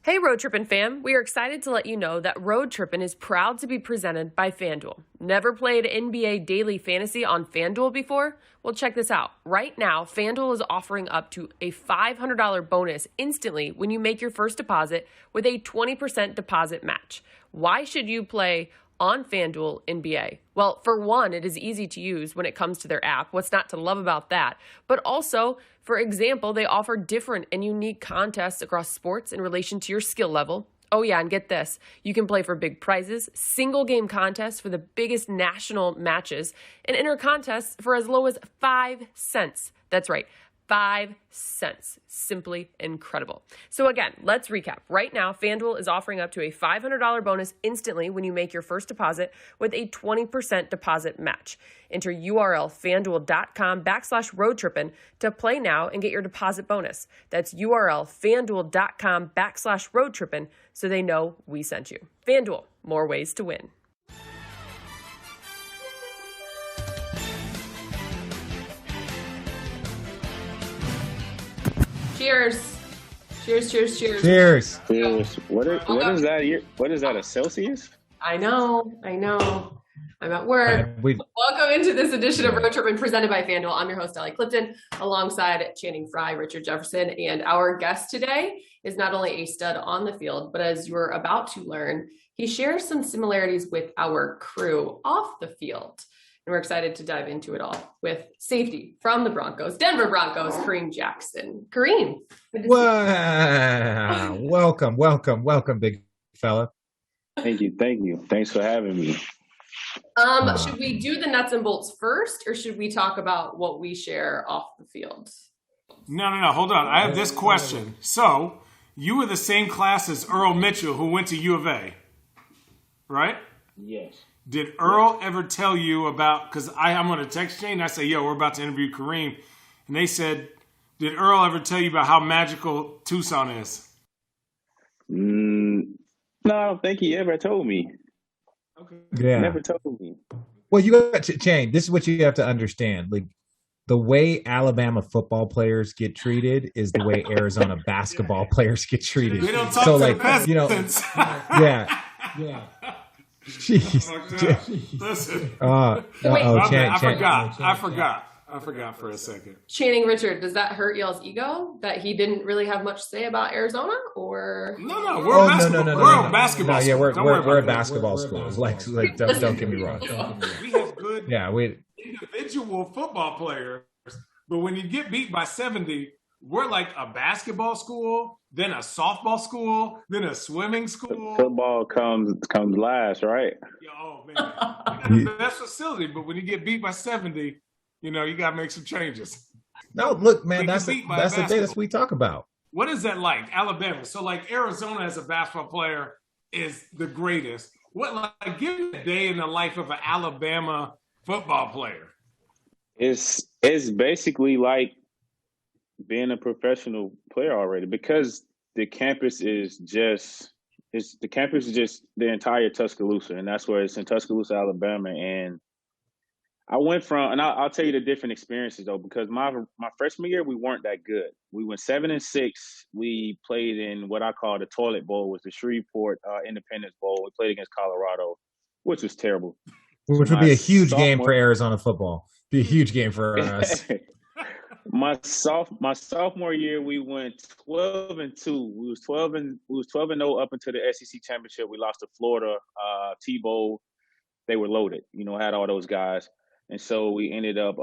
Hey, Road Trippin' fam. We are excited to let you know that Road Trippin' is proud to be presented by FanDuel. Never played NBA Daily Fantasy on FanDuel before? Well, check this out. Right now, FanDuel is offering up to a $500 bonus instantly when you make your first deposit with a 20% deposit match. Why should you play on FanDuel NBA? Well, for one, it is easy to use when it comes to their app. What's not to love about that? But also, for example, they offer different and unique contests across sports in relation to your skill level. Oh yeah, and get this. You can play for big prizes, single game contests for the biggest national matches, and enter contests for as low as 5 cents. That's right. 5 cents. Simply incredible. So again, let's recap. Right now, FanDuel is offering up to a $500 bonus instantly when you make your first deposit with a 20% deposit match. Enter URL fanduel.com/roadtrippin to play now and get your deposit bonus. That's URL fanduel.com/roadtrippin so they know we sent you. FanDuel, more ways to win. Cheers. Cheers, cheers, cheers. Cheers. Cheers. What is that? What is that, a Celsius? I know. I'm at work. Welcome into this edition of Road Trippin' presented by FanDuel. I'm your host, Ellie Clifton, alongside Channing Frye, Richard Jefferson, and our guest today is not only a stud on the field, but as you're about to learn, he shares some similarities with our crew off the field. And we're excited to dive into it all with safety from the Broncos, Denver Broncos, Kareem Jackson. Kareem. Wow. Welcome, big fella. Thank you. Thanks for having me. Should we do the nuts and bolts first, or should we talk about what we share off the field? No. Hold on. I have this question. So, you were the same class as Earl Mitchell, who went to U of A, right? Yes. Did Earl ever tell you about, because I'm on a text chain, and I say, yo, we're about to interview Kareem. And they said, did Earl ever tell you about how magical Tucson is? No, I don't think he ever told me. Okay. Yeah. He never told me. Well, you got to change. This is what you have to understand. Like, the way Alabama football players get treated is the way Arizona basketball players get treated. We don't talk to the peasants. Yeah. Jeez. Listen. I forgot for a second. Channing, Richard, does that hurt y'all's ego that he didn't really have much to say about Arizona? Or No, we're a basketball school. Yeah, we're a basketball school. Like don't get me wrong. We have good individual football players, but when you get beat by 70, we're like a basketball school, then a softball school, then a swimming school. Football comes last, right? Oh man, you got the best facility, but when you get beat by 70, you got to make some changes. No, look, man, that's the thing that we talk about. What is that like, Alabama? So like Arizona as a basketball player is the greatest. Give me a day in the life of an Alabama football player. It's basically like being a professional player already, because the campus is just the entire Tuscaloosa, and that's where it's in Tuscaloosa, Alabama. And I went from, and I'll tell you the different experiences though, because my freshman year we weren't that good. We went 7-6. We played in what I call the toilet bowl, was the Shreveport Independence Bowl. We played against Colorado, which was terrible. Which would be a huge game for Arizona football. Be a huge game for us. My sophomore year, we went 12-2. We was 12-0 up until the SEC championship. We lost to Florida, T-Bowl. They were loaded, had all those guys, and so we ended up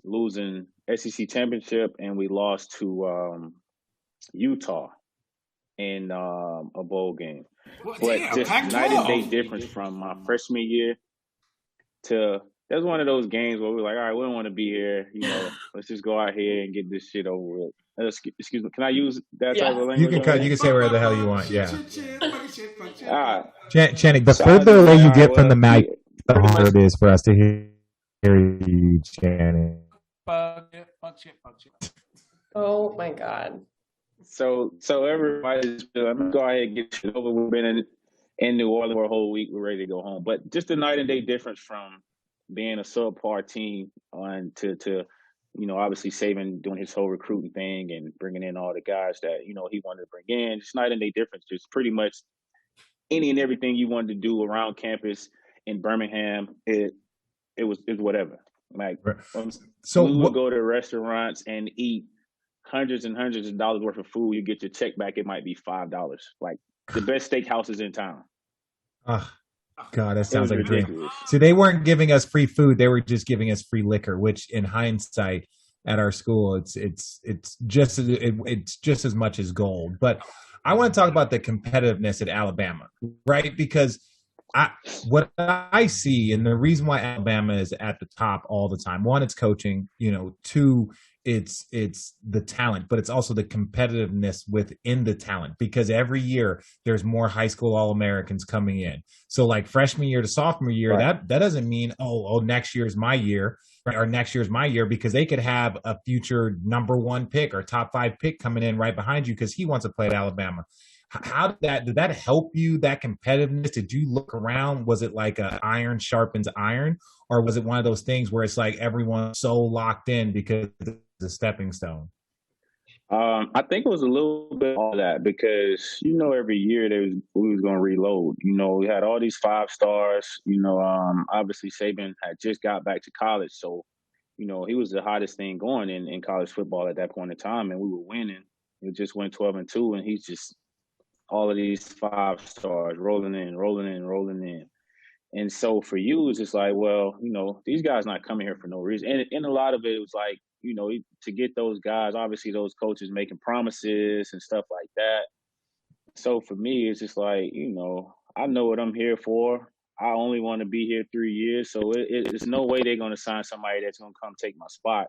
losing SEC championship, and we lost to Utah in a bowl game. But just night and day difference from my freshman year to. That's one of those games where we're like, all right, we don't want to be here. Let's just go out here and get this shit over with. Excuse me, can I use that type of language? You can say whatever the hell you want. Yeah. All right. Channing, the further away you get from the mic, the harder it is for us to hear you, Channing. Fuck shit. Oh my God. So everybody, let me go ahead and get shit over. We've been in New Orleans for a whole week. We're ready to go home. But just the night and day difference from being a subpar team on to obviously Saban doing his whole recruiting thing and bringing in all the guys that, he wanted to bring in. It's night and day difference. Just pretty much any and everything you wanted to do around campus in Birmingham, it was whatever. Like, so we would go to restaurants and eat hundreds and hundreds of dollars worth of food. You get your check back, it might be $5. Like the best steakhouses in town. Oh, God, that sounds like ridiculous. a dream. See, they weren't giving us free food; they were just giving us free liquor. Which, in hindsight, at our school, it's just as much as gold. But I want to talk about the competitiveness at Alabama, right? Because what I see, and the reason why Alabama is at the top all the time, one, it's coaching, two, it's the talent, but it's also the competitiveness within the talent, because every year there's more high school All-Americans coming in. So like freshman year to sophomore year, right, that doesn't mean, next year's my year, right? Or next year's my year, because they could have a future number 1 pick or top 5 pick coming in right behind you because he wants to play at Alabama. How did that help you, that competitiveness? Did you look around? Was it like a iron sharpens iron, or was it one of those things where it's like everyone's so locked in because it's a stepping stone? I think it was a little bit all that, because every year we was going to reload. We had all these 5 stars. Obviously Saban had just got back to college, so he was the hottest thing going in college football at that point in time, and we were winning. We just went 12-2, and he's just all of these 5 stars rolling in. And so for you, it's just like, well, these guys not coming here for no reason. And a lot of it was like, to get those guys, obviously those coaches making promises and stuff like that. So for me, it's just like, I know what I'm here for. I only want to be here 3 years. So it's no way they're going to sign somebody that's going to come take my spot.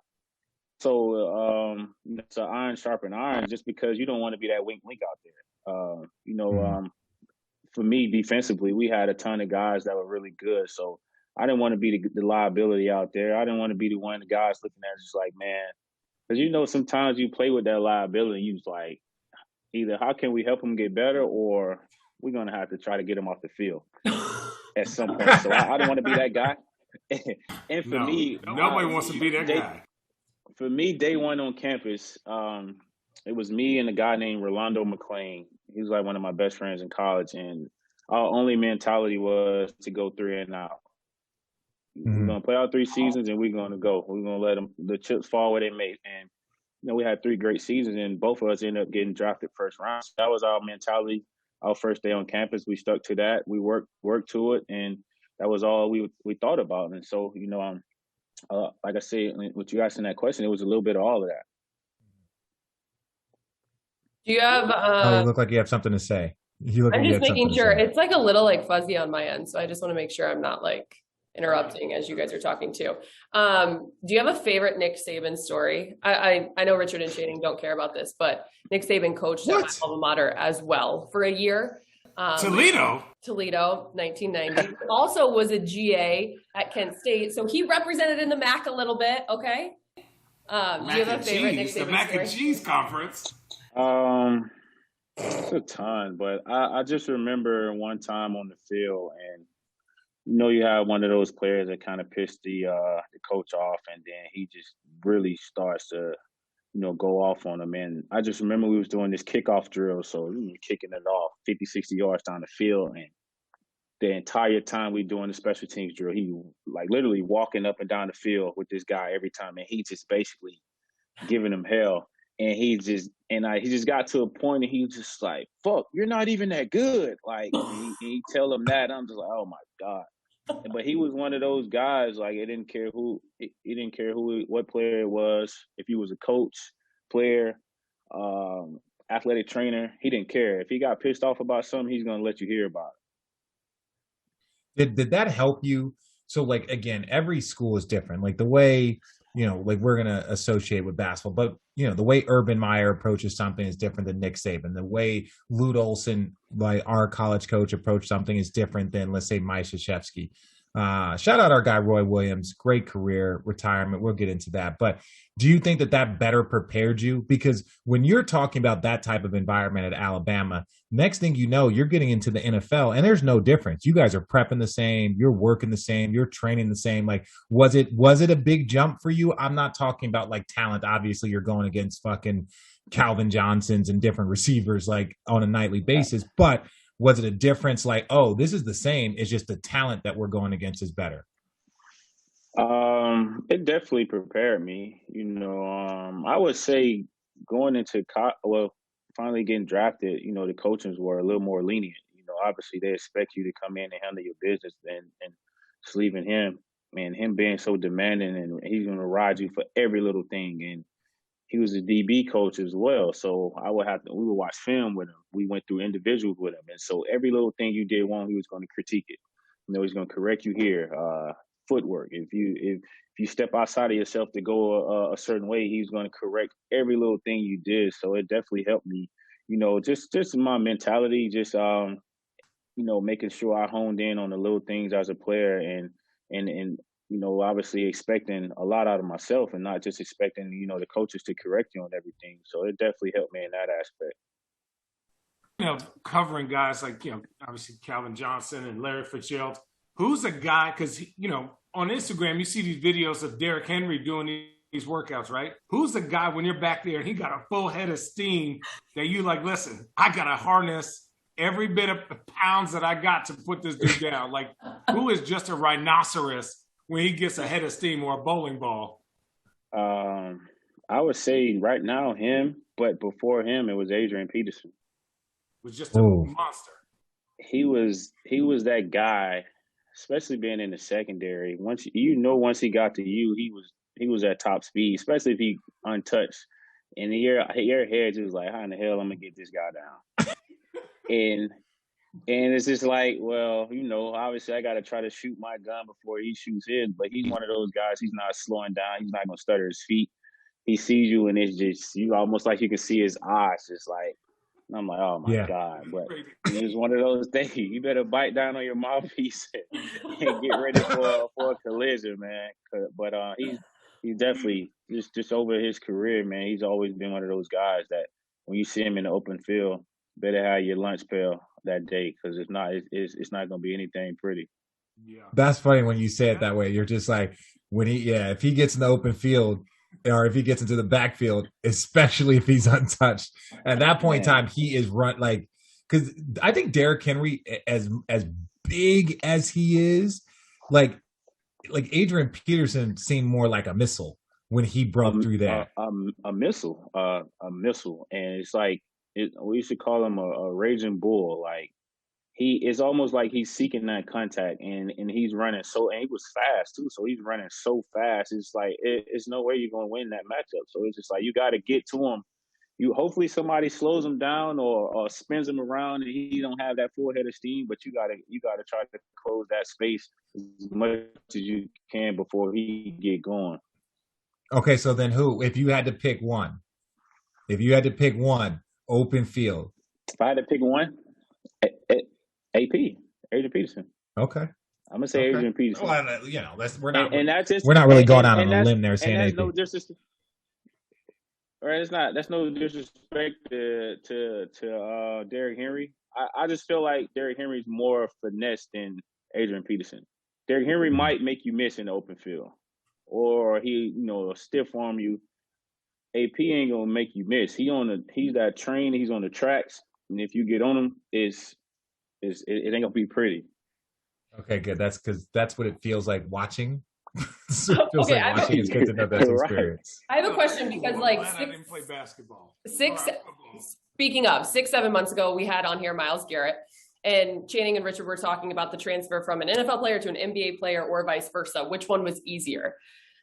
So it's an iron sharpen iron, just because you don't want to be that wink out there. For me, defensively, we had a ton of guys that were really good. So I didn't want to be the liability out there. I didn't want to be the one of the guys looking at it just like, man, because sometimes you play with that liability. You just like, either how can we help them get better, or we're going to have to try to get them off the field at some point. So I don't want to be that guy. And for me, nobody wants to be that guy. For me, day one on campus, it was me and a guy named Rolando McClain. He was like one of my best friends in college, and our only mentality was to go 3 and out. Mm-hmm. We're gonna play out 3 seasons, and we're gonna go. We're gonna let the chips fall where they may. And we had 3 great seasons, and both of us ended up getting drafted first round. So that was our mentality. Our first day on campus, we stuck to that. We worked to it, and that was all we thought about. And so, like I said, with you asking that question, it was a little bit of all of that. Do you have? You look like you have something to say. I'm just making sure. It's like a little like fuzzy on my end, so I just want to make sure I'm not like interrupting as you guys are talking too. Do you have a favorite Nick Saban story? I know Richard and Channing don't care about this, but Nick Saban coached at my alma mater as well for a year. Toledo, 1990. Also was a GA at Kent State, so he represented in the MAC a little bit. Okay. Do you have a favorite Nick Saban story? The Mac and Cheese Conference. It's a ton, but I just remember one time on the field, and you have one of those players that kind of pissed the coach off, and then he just really starts to go off on him. And I just remember we was doing this kickoff drill, so we were kicking it off 50-60 yards down the field, and the entire time we doing the special teams drill, he like literally walking up and down the field with this guy every time, and he just basically giving him hell. And he just got to a point, and he was just like, "Fuck, you're not even that good." Like he tell him that, I'm just like, "Oh my God." But he was one of those guys, like, it didn't care what player it was. If he was a coach, player, athletic trainer, he didn't care. If he got pissed off about something, he's gonna let you hear about it. Did that help you? So, like, again, every school is different. Like the way, like we're going to associate with basketball, but, the way Urban Meyer approaches something is different than Nick Saban. The way Lute Olson, like our college coach, approached something is different than, let's say, Mike Krzyzewski. Shout out our guy, Roy Williams. Great career, retirement. We'll get into that. But do you think that that better prepared you? Because when you're talking about that type of environment at Alabama, next thing you know, you're getting into the NFL, and there's no difference. You guys are prepping the same. You're working the same. You're training the same. Like, was it a big jump for you? I'm not talking about like talent. Obviously, you're going against fucking Calvin Johnsons and different receivers like on a nightly basis. But was it a difference like, oh, this is the same, it's just the talent that we're going against is better? It definitely prepared me. I would say going into finally getting drafted, the coaches were a little more lenient. Obviously they expect you to come in and handle your business, and just leaving him, man, him being so demanding, and he's going to ride you for every little thing. And he was a DB coach as well, so we would watch film with him. We went through individuals with him, and so every little thing you did wrong, he was going to critique it. He's going to correct you here. Footwork. If you step outside of yourself to go a certain way, he's going to correct every little thing you did. So it definitely helped me. Just my mentality, just making sure I honed in on the little things as a player, and obviously expecting a lot out of myself, and not just expecting, the coaches to correct you on everything. So it definitely helped me in that aspect. Covering guys like, obviously Calvin Johnson and Larry Fitzgerald. Who's a guy, because, on Instagram, you see these videos of Derrick Henry doing these workouts, right? Who's the guy when you're back there and he got a full head of steam that you like, listen, I got to harness every bit of pounds that I got to put this dude down? Like, who is just a rhinoceros when he gets a head of steam or a bowling ball? I would say right now him, but before him, it was Adrian Peterson. Was just a monster. He was that guy, especially being in the secondary. Once he got to you, he was at top speed, especially if he untouched. And your head just like, how in the hell I'm gonna get this guy down? and it's just like, well, obviously I got to try to shoot my gun before he shoots his. But he's one of those guys. He's not slowing down. He's not gonna stutter his feet. He sees you, and it's just you almost like you can see his eyes, just like. And I'm like, oh my God. But it's one of those things. You better bite down on your mouthpiece and get ready for a collision, man. But he's definitely just over his career, man. He's always been one of those guys that when you see him in the open field, better have your lunch pail that day, because it's not gonna be anything pretty. Yeah. That's funny when you say it that way. You're just like, if he gets in the open field, or if he gets into the backfield, especially if he's untouched, at that point in time, he is because I think Derrick Henry, as big as he is, like Adrian Peterson seemed more like a missile when he broke through that. A missile, and it's like we used to call him a raging bull. Like it's almost like he's seeking that contact, and he's running and he was fast too. So he's running so fast. It's like it's no way you're gonna win that matchup. So it's just like you got to get to him. Hopefully somebody slows him down or spins him around, and he don't have that full head of steam. But you gotta try to close that space as much as you can before he get going. Okay, so then if you had to pick one, open field. If I had to pick one, Adrian Peterson. Okay. I'm gonna say Adrian Peterson. Well, we're not really going out on a limb there saying that's AP. No disrespect. Right, that's no disrespect to Derrick Henry. I just feel like Derrick Henry's more finesse than Adrian Peterson. Derrick Henry might make you miss in the open field, or he stiff arm you. AP ain't gonna make you miss. He's that train. He's on the tracks, and if you get on him, it ain't gonna be pretty. Okay, good. That's because that's what it feels like watching. It's good to know that's experience. I have a question because, I didn't play basketball. 6-7 months ago, we had on here Myles Garrett, and Channing and Richard were talking about the transfer from an NFL player to an NBA player, or vice versa. Which one was easier?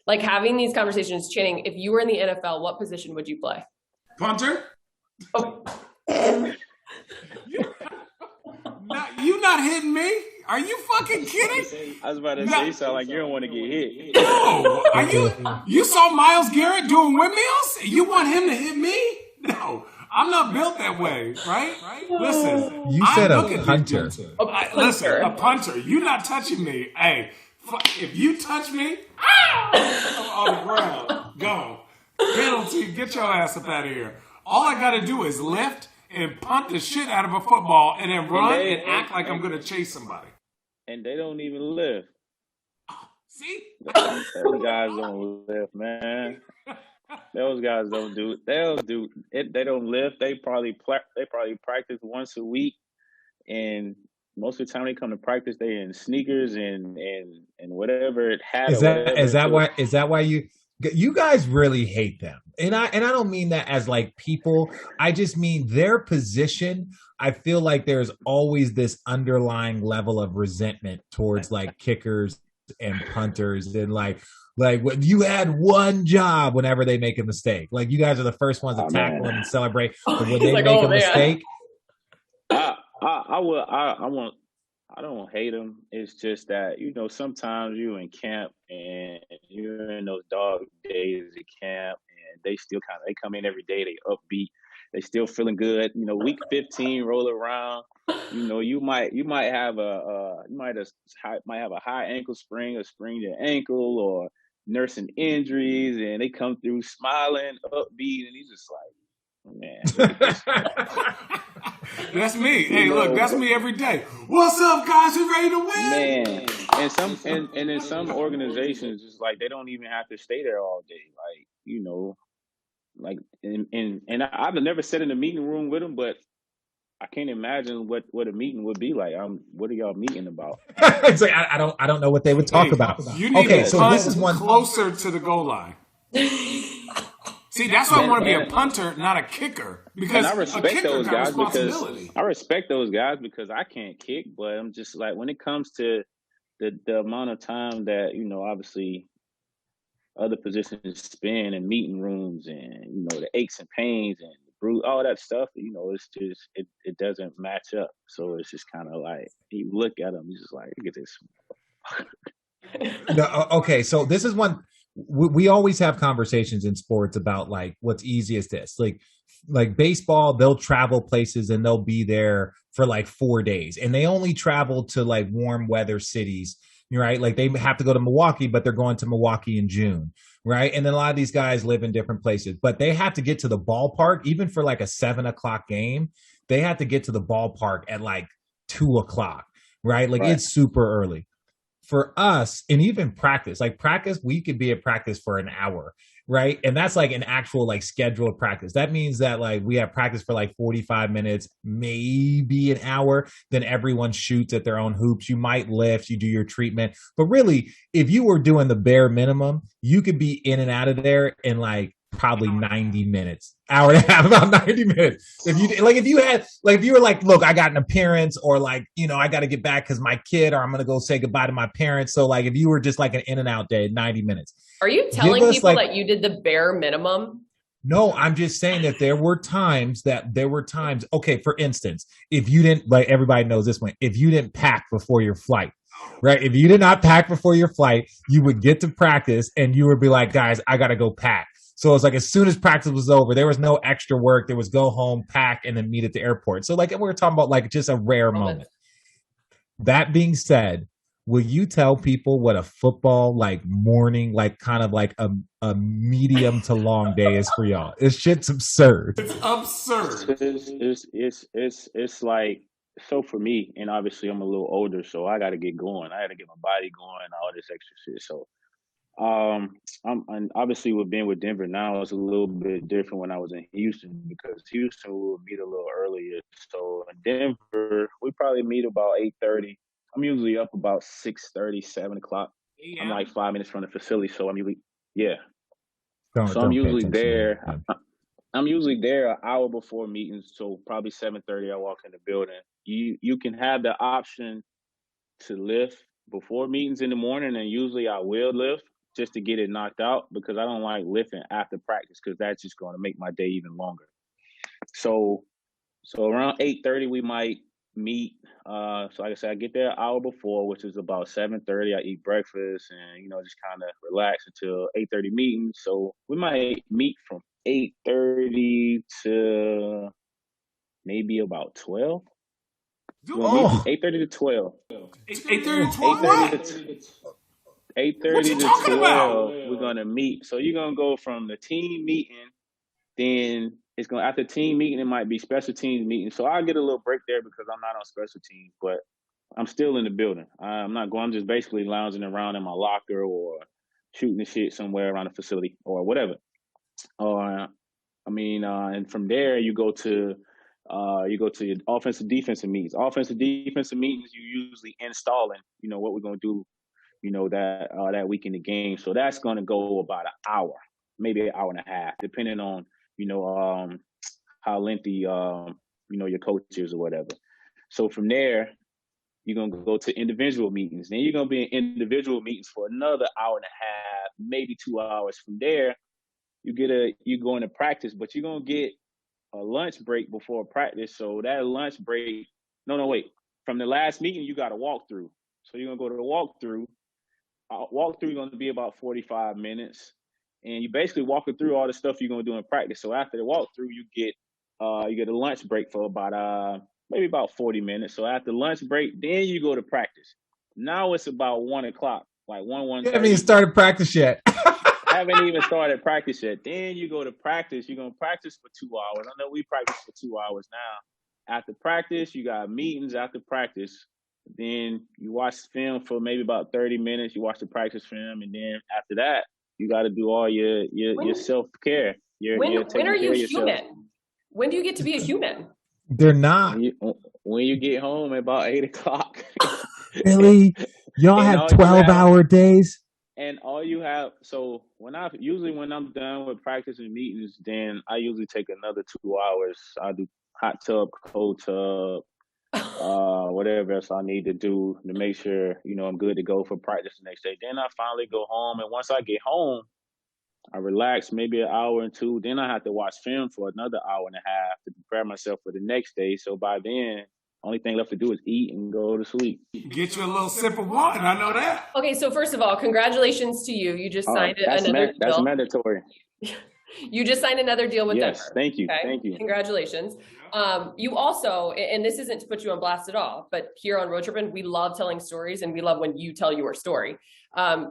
Like having these conversations, Channing, if you were in the NFL, what position would you play? Punter? Oh. You not hitting me? Are you fucking kidding? I was about to say, you sound like you don't want to get hit. No. You saw Myles Garrett doing windmills? You want him to hit me? No. I'm not built that way, right? Listen, You said a punter. Listen, a punter. You're not touching me. Hey, if you touch me, I'm on the ground. Go. Penalty. Get your ass up out of here. All I got to do is lift and punt the shit out of a football and then run and act like I'm going to chase somebody. And they don't even lift. See? Those guys don't lift, man. Those guys don't do. They don't lift. They probably practice once a week, and most of the time they come to practice, they in sneakers and whatever hat. Is that why you guys really hate them? And I don't mean that as like people. I just mean their position. I feel like there's always this underlying level of resentment towards like kickers and punters, and like when you had one job whenever they make a mistake. Like you guys are the first ones to tackle them and celebrate. But when they make a mistake, I don't hate them. It's just that, sometimes you in camp and you're in those dog days at camp, and they still they come in every day, they upbeat, they still feeling good. Week 15 roll around. You might have a high ankle sprain or sprained your ankle or nursing injuries, and they come through smiling, upbeat, and he's just like, man. That's me. Hey, look, that's me every day. What's up, guys? You ready to win? Man, and in some organizations, it's like they don't even have to stay there all day. And I've never sat in a meeting room with them, but I can't imagine what a meeting would be like. What are y'all meeting about? It's like I don't know what they would talk about. You need this is one closer to the goal line. See, that's why I want to be a punter, not a kicker. Because I respect those guys because I can't kick, but I'm just like, when it comes to the amount of time that, obviously other positions spend in meeting rooms and, the aches and pains and all that stuff, it's just, it doesn't match up. So it's just kind of like, you look at them, you're just like, look at this. No, okay, so this is one. We always have conversations in sports about like what's easiest this. Like baseball, they'll travel places and they'll be there for like 4 days, and they only travel to like warm weather cities, right? Like they have to go to Milwaukee, but they're going to Milwaukee in June, right? And then a lot of these guys live in different places, but they have to get to the ballpark, even for like a 7:00 game. They have to get to the ballpark at like 2:00, right? Like it's super early. For us, and even practice, we could be at practice for an hour, right? And that's like an actual like scheduled practice. That means that like we have practice for like 45 minutes, maybe an hour. Then everyone shoots at their own hoops. You might lift, you do your treatment. But really, if you were doing the bare minimum, you could be in and out of there in like probably 90 minutes, hour and a half, about 90 minutes. If you were like, look, I got an appearance, or like, I got to get back because my kid, or I'm going to go say goodbye to my parents. So like, if you were just like an in and out day, 90 minutes. Are you telling people that you did the bare minimum? No, I'm just saying that there were times. Okay, for instance, if you didn't, like, everybody knows this one, if you didn't pack before your flight, right? If you did not pack before your flight, you would get to practice and you would be like, guys, I got to go pack. So it's like, as soon as practice was over, there was no extra work. There was go home, pack, and then meet at the airport. So like, we were talking about like just a rare moment. That being said, will you tell people what a football like morning, like kind of like a medium to long day is for y'all? This shit's absurd. It's absurd. It's like, so for me, and obviously I'm a little older, so I got to get going. I had to get my body going, all this extra shit. So and obviously with being with Denver now, it's a little bit different when I was in Houston, because Houston will meet a little earlier. So in Denver, we probably meet about 8:30. I'm usually up about 6:30, 7:00. I'm like 5 minutes from the facility, so I'm usually I'm usually there. I'm usually there an hour before meetings, so probably 7:30 I walk in the building. You can have the option to lift before meetings in the morning, and usually I will lift just to get it knocked out, because I don't like lifting after practice, because that's just going to make my day even longer. So around 8:30 we might meet. So like I said, I get there an hour before, which is about 7:30. I eat breakfast and just kind of relax until 8:30 meetings. So we might meet from 8:30 to maybe about 12. Oh. 8:30 to 12. 8:30 to 12. 8:30 to 12. We're gonna meet. So you're gonna go from the team meeting, then it's gonna after team meeting it might be special teams meeting. So I'll get a little break there because I'm not on special teams, but I'm still in the building. I'm not going. I'm just basically lounging around in my locker or shooting the shit somewhere around the facility or whatever. And from there you go to your offensive defensive meetings. Offensive defensive meetings you usually installing, what we're gonna do, that week in the game. So that's gonna go about an hour, maybe an hour and a half, depending on, how lengthy your coach is or whatever. So from there, you're going to go to individual meetings. Then you're going to be in individual meetings for another hour and a half, maybe 2 hours. From there, you go into practice, but you're going to get a lunch break before practice. So that lunch break, from the last meeting, you got a walkthrough. So you're going to go to the walkthrough. Walkthrough is going to be about 45 minutes. And you basically walking through all the stuff you're going to do in practice. So after the walkthrough, you get a lunch break for about maybe about 40 minutes. So after lunch break, then you go to practice. Now it's about 1 o'clock, like 1:30. You haven't even started practice yet. Haven't even started practice yet. Then you go to practice. You're going to practice for 2 hours. I know we practice for 2 hours now. After practice, you got meetings after practice. Then you watch film for maybe about 30 minutes. You watch the practice film. And then after that, you got to do all your self-care. When are you human? When do you get to be a human? They're not. When you get home at about 8 o'clock. Really? Y'all have 12-hour days? And all you have, so when I'm done with practice and meetings, then I usually take another 2 hours. I do hot tub, cold tub, whatever else I need to do to make sure, I'm good to go for practice the next day. Then I finally go home. And once I get home, I relax maybe an hour or two. Then I have to watch film for another hour and a half to prepare myself for the next day. So by then, only thing left to do is eat and go to sleep. Get you a little sip of wine. I know that. Okay, so first of all, congratulations to you. You just signed another deal. That's mandatory. You just signed another deal with Denver. Yes, thank you. Okay? Thank you. Congratulations. You also, and this isn't to put you on blast at all, but here on Road Trippin, we love telling stories and we love when you tell your story.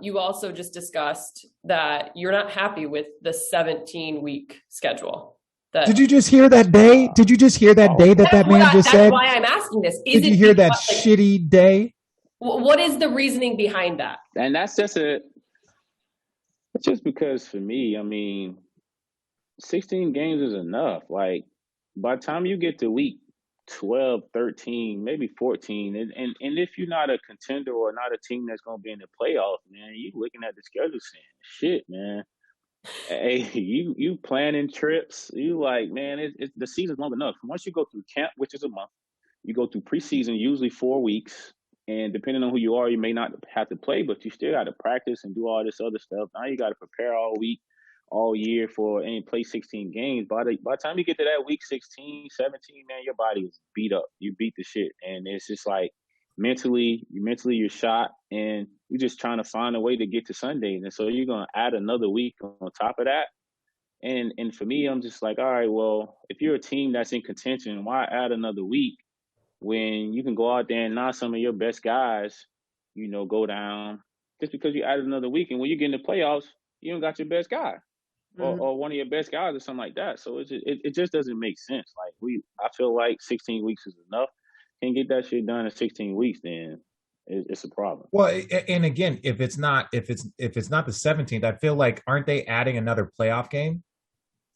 You also just discussed that you're not happy with the 17-week schedule. Did you just hear that day? Did you just hear that day that man just said? That's why I'm asking this. Did you hear that shitty day? What is the reasoning behind that? And that's just because for me, 16 games is enough. Like, by the time you get to week 12, 13, maybe 14, and if you're not a contender or not a team that's going to be in the playoffs, man, you looking at the schedule saying, shit, man. Hey, you planning trips. You like, man, the season's long enough. Once you go through camp, which is a month, you go through preseason, usually 4 weeks. And depending on who you are, you may not have to play, but you still got to practice and do all this other stuff. Now you got to prepare all week, all year and play 16 games. By the time you get to that week 16, 17, man, your body is beat up. You beat the shit. And it's just like mentally you're shot and you're just trying to find a way to get to Sunday. And so you're going to add another week on top of that. And for me, I'm just like, all right, well, if you're a team that's in contention, why add another week when you can go out there and knock some of your best guys, go down just because you added another week. And when you get in the playoffs, you don't got your best guy or one of your best guys or something like that. So it just doesn't make sense. Like I feel like 16 weeks is enough. Can't get that shit done in 16 weeks, then it's a problem. Well, and again, if it's not the 17th, I feel like aren't they adding another playoff game?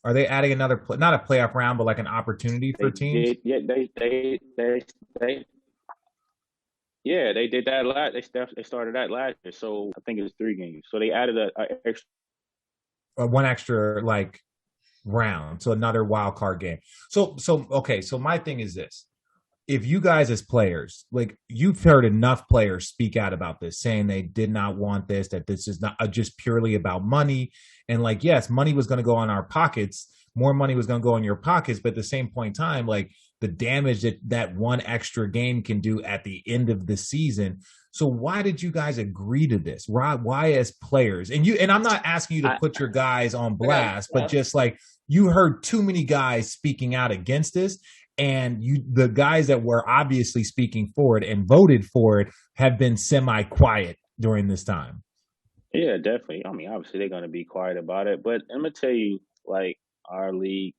Are they adding another not a playoff round, but like an opportunity for teams? They did that they started that last year. So I think it was 3 games. So they added one extra like round, so another wild card game. So okay. So my thing is this: if you guys as players, like you've heard enough players speak out about this, saying they did not want this, that this is not just purely about money. And like, yes, money was going to go on our pockets. More money was going to go in your pockets. But at the same point in time, like the damage that one extra game can do at the end of the season. So why did you guys agree to this? Why as players? And I'm not asking you to put your guys on blast, but just like you heard too many guys speaking out against this, and the guys that were obviously speaking for it and voted for it have been semi-quiet during this time. Yeah, definitely. I mean, obviously they're gonna be quiet about it, but I'm gonna tell you, like our league,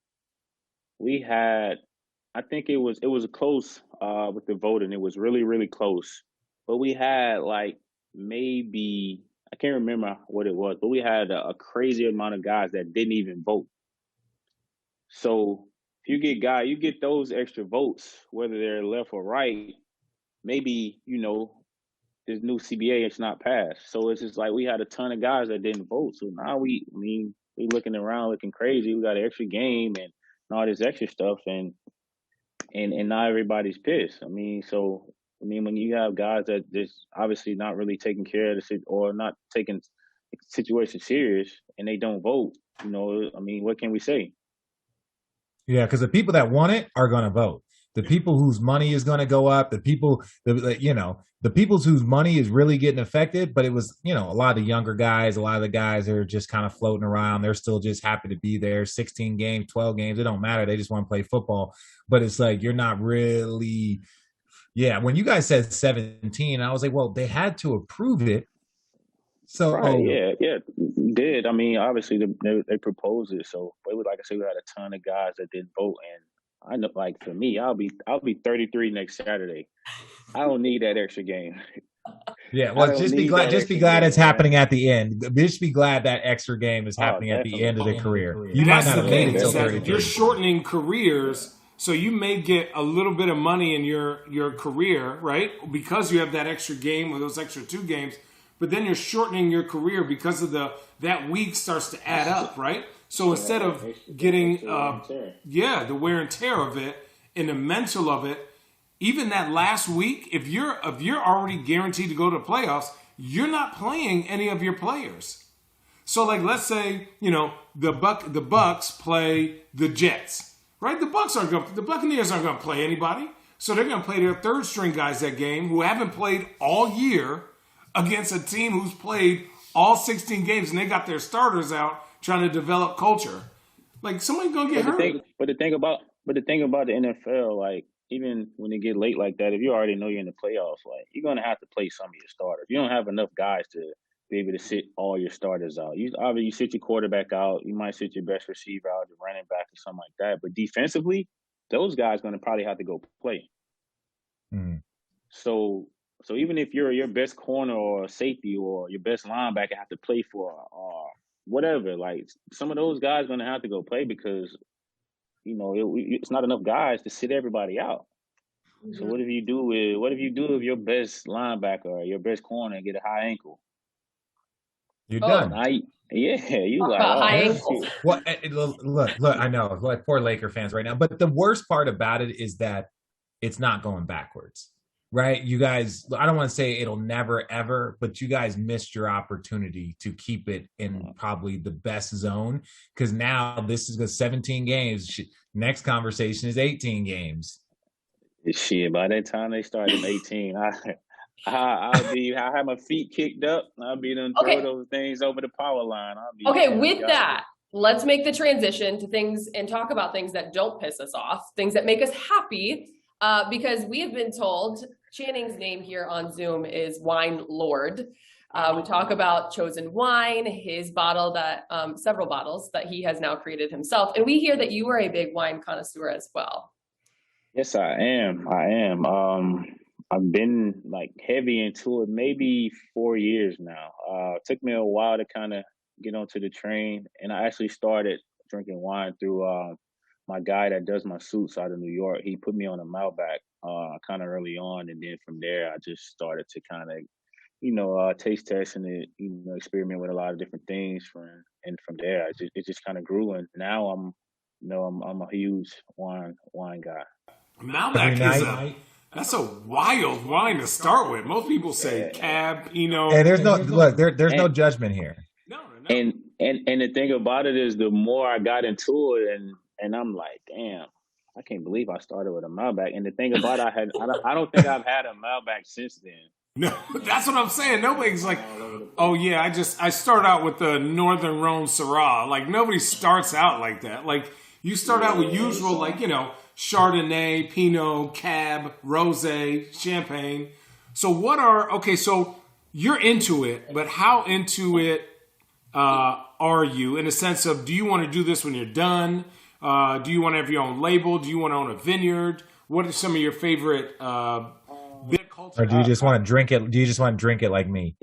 we had, I think it was close with the voting. It was really really close, but we had like maybe I can't remember what it was, but we had a crazy amount of guys that didn't even vote. So if you get those extra votes, whether they're left or right, maybe this new CBA it's not passed. So it's just like we had a ton of guys that didn't vote. So now we looking around looking crazy. We got an extra game and all this extra stuff, and now everybody's pissed. When you have guys that just obviously not really taking care of or not taking the situation serious, and they don't vote, what can we say? Yeah, because the people that want it are going to vote. The people whose money is going to go up, the people whose money is really getting affected. But it was, a lot of the younger guys, a lot of the guys are just kind of floating around. They're still just happy to be there. 16 games, 12 games, it don't matter. They just want to play football. But it's like you're not really. Yeah, when you guys said 17, I was like, well, they had to approve it. So right, yeah, did. I mean, obviously they proposed it, so but it was, like I said, we had a ton of guys that didn't vote, and I know, like for me, I'll be 33 next Saturday. I don't need that extra game. Yeah, well, just be glad it's happening at the end. Just be glad that extra game is happening at the end of the career. You might not have made it till 33. You're shortening careers, so you may get a little bit of money in your career, right? Because you have that extra game or those extra 2 games. But then you're shortening your career because of that week starts to add up, right? So instead of getting the wear and tear of it and the mental of it, even that last week, if you're already guaranteed to go to the playoffs, you're not playing any of your players. So like let's say, the Bucks play the Jets, right? The Buccaneers aren't gonna play anybody. So they're gonna play their third string guys that game who haven't played all year against a team who's played all 16 games and they got their starters out trying to develop culture. Like somebody's gonna get hurt. But the thing about the NFL, like even when they get late like that, if you already know you're in the playoffs, like you're gonna have to play some of your starters. You don't have enough guys to be able to sit all your starters out. You sit your quarterback out. You might sit your best receiver out, your running back, or something like that. But defensively, those guys gonna probably have to go play. Mm. So even if you're your best corner or safety or your best linebacker have to play for or whatever, like some of those guys are going to have to go play because, it's not enough guys to sit everybody out. Mm-hmm. So what if you do if your best linebacker or your best corner get a high ankle? You're done. You like high ankle. Well, look, I know, like poor Laker fans right now, but the worst part about it is that it's not going backwards. Right, you guys, I don't want to say it'll never, ever, but you guys missed your opportunity to keep it in probably the best zone because now this is 17 games. Next conversation is 18 games. Shit, by that time they started 18, I'll have my feet kicked up. I'll be done throw those things over the power line. With that, let's make the transition to things and talk about things that don't piss us off, things that make us happy. Because we have been told Channing's name here on Zoom is Wine Lord. We talk about Chosen Wine, his bottle several bottles that he has now created himself. And we hear that you are a big wine connoisseur as well. Yes, I am. I've been like heavy into it maybe 4 years now. It took me a while to kind of get onto the train. And I actually started drinking wine through my guy that does my suits out of New York. He put me on a Malbec kind of early on, and then from there I just started to kind of taste test and experiment with a lot of different things. And from there it just kind of grew, and now I'm a huge wine guy. Malbec that's a wild wine to start with. Most people say Cab, Pinot. And there's no judgment here. No. And the thing about it is, the more I got into it, and I'm like, damn, I can't believe I started with a Malbec. And the thing about I don't think I've had a Malbec since then. No, that's what I'm saying. Nobody's like, oh yeah, I start out with the Northern Rhone Syrah. Like nobody starts out like that. Like you start out with usual, like, you know, Chardonnay, Pinot, Cab, Rosé, Champagne. So so you're into it, but how into it are you in the sense of, do you want to do this when you're done? Do you want to have your own label? Do you want to own a vineyard? What are some of your favorite or do you just want to drink it? Do you just want to drink it like me?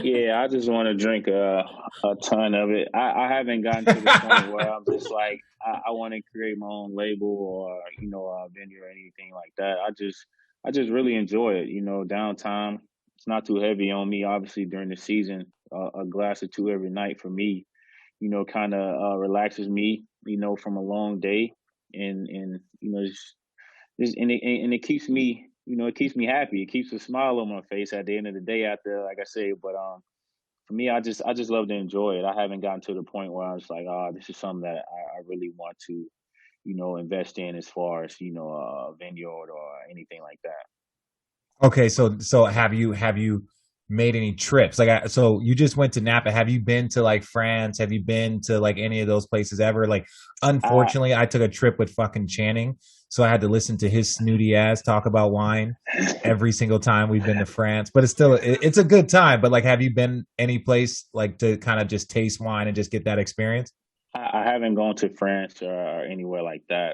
Yeah, I just want to drink a ton of it. I haven't gotten to the point where I'm just like, I want to create my own label or, you know, a vineyard or anything like that. I just really enjoy it. You know, downtime, it's not too heavy on me. Obviously, during the season, a glass or two every night for me, you know, kind of relaxes me, you know, from a long day, and you know, and it keeps me, you know, it keeps me happy. It keeps a smile on my face at the end of the day after, like I say. But for me, I just love to enjoy it. I haven't gotten to the point where I was like, oh, this is something that I really want to, you know, invest in as far as, you know, a vineyard or anything like that. Okay, so have you made any trips? Like, so you just went to Napa. Have you been to like France? Have you been to like any of those places ever? Like, unfortunately, I took a trip with fucking Channing, so I had to listen to his snooty ass talk about wine every single time we've been to France. But it's a good time. But like, have you been any place like to kind of just taste wine and just get that experience? I haven't gone to France or anywhere like that.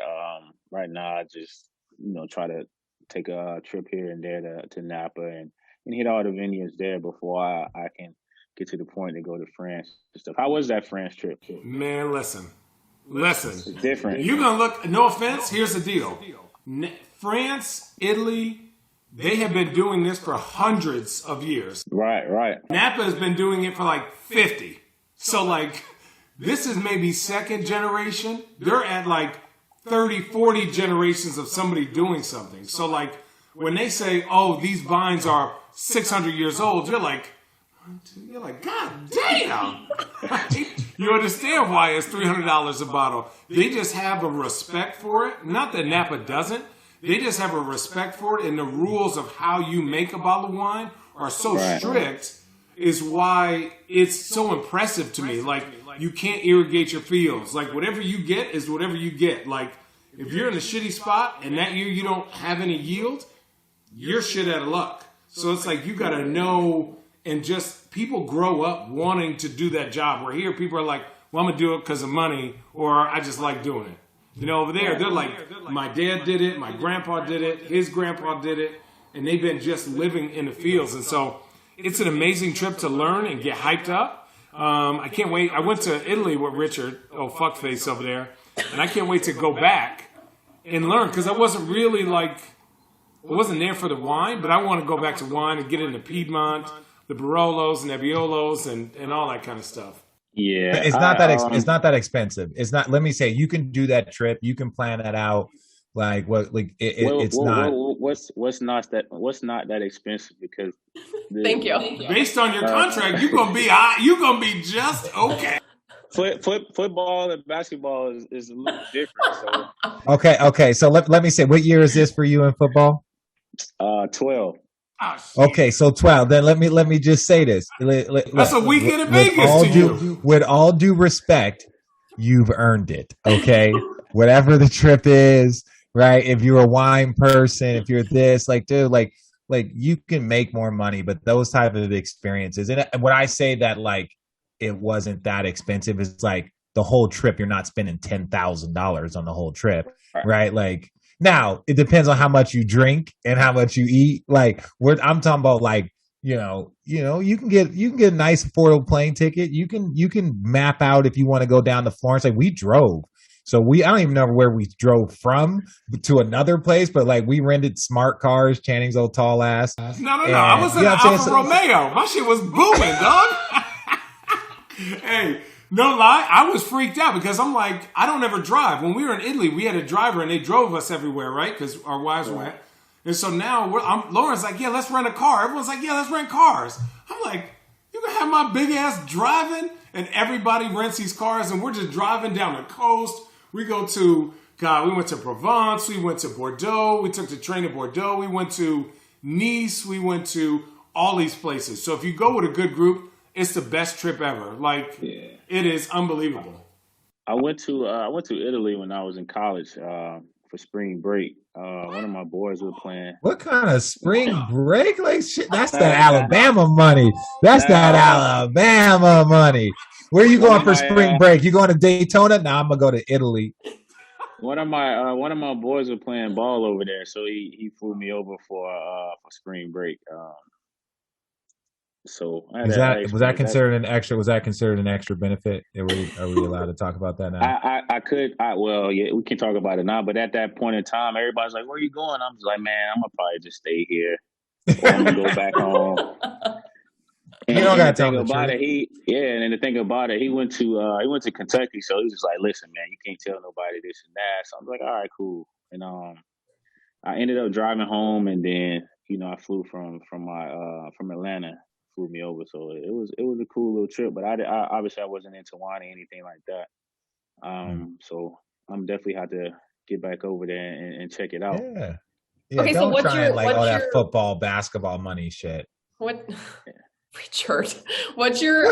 Right now, I just, you know, try to take a trip here and there to Napa and hit all the vineyards there before I can get to the point to go to France and stuff. How was that France trip? Man, listen. It's different. You're going to look, no offense, here's the deal. France, Italy, they have been doing this for hundreds of years. Right. Napa has been doing it for like 50. So like, this is maybe second generation. They're at like 30, 40 generations of somebody doing something. So like, when they say, oh, these vines are 600 years old, you're like, God damn. You understand why it's $300 a bottle. They just have a respect for it. Not that Napa doesn't. They just have a respect for it. And the rules of how you make a bottle of wine are so strict is why it's so impressive to me. Like, you can't irrigate your fields. Like, whatever you get is whatever you get. Like, if you're in a shitty spot and that year you don't have any yield, you're shit out of luck. So it's like you got to know, and just people grow up wanting to do that job. Where here people are like, well, I'm going to do it because of money, or I just like doing it. You know, over there, they're like, my dad did it, my grandpa did it, his grandpa did it, and they've been just living in the fields. And so it's an amazing trip to learn and get hyped up. I can't wait. I went to Italy with Richard, fuckface over there, and I can't wait to go back and learn, because I wasn't really like, I wasn't there for the wine, but I want to go back to wine and get into Piedmont, the Barolos and Nebbiolos and all that kind of stuff. Yeah, it's not that expensive. It's not. Let me say, you can do that trip. You can plan that out. Like what? Like it's not. What's not that expensive? Because Thank you. Based on your contract, you're gonna be just okay. Football and basketball is a little different. So. Okay. So let me say, what year is this for you in football? 12. Okay, so 12. Then let me just say this. That's a weekend in Vegas to you. With all due respect, you've earned it. Okay, whatever the trip is, right? If you're a wine person, if you're this, like, dude, like you can make more money, but those type of experiences. And when I say that, like, it wasn't that expensive, it's like the whole trip, you're not spending $10,000 on the whole trip, right? Like. Now, it depends on how much you drink and how much you eat. Like, I'm talking about, like, you know, you can get a nice affordable plane ticket. You can map out if you want to go down to Florence. Like, we drove, so I don't even know where we drove from to another place, but like we rented smart cars. Channing's old tall ass. No. I was in an Alfa Romeo. My shit was booming, dog. Hey. No lie, I was freaked out because I'm like, I don't ever drive. When we were in Italy, we had a driver and they drove us everywhere, right? Because our wives went. And so now Lauren's like, yeah, let's rent a car. Everyone's like, yeah, let's rent cars. I'm like, you gonna have my big ass driving? And everybody rents these cars and we're just driving down the coast. We went to Provence, we went to Bordeaux, we took the train to Bordeaux, we went to Nice, we went to all these places. So if you go with a good group, it's the best trip ever. Like, it is unbelievable. I went to Italy when I was in college for spring break. One of my boys were playing. What kind of spring break? Like shit, that's that Alabama money. That's that Alabama money. Where you going for spring break? You going to Daytona? Nah, I'm gonna go to Italy. One of my boys were playing ball over there, so he flew me over for spring break. So was that considered an extra? Was that considered an extra benefit? Are we allowed to talk about that now? Well, yeah, we can talk about it now. But at that point in time, everybody's like, "Where are you going?" I'm just like, "Man, I'm gonna probably just stay here, or I'm gonna go back home." And you don't got to think about it. And the thing about it, he went to Kentucky, so he's just like, "Listen, man, you can't tell nobody this and that." So I'm like, "All right, cool." And I ended up driving home, and then I flew from Atlanta. Flew me over, so it was a cool little trip. But I obviously I wasn't into wine or anything like that. So I'm definitely have to get back over there and check it out. Yeah. Okay, don't so what's try your that football, basketball money shit. What, Richard? What's your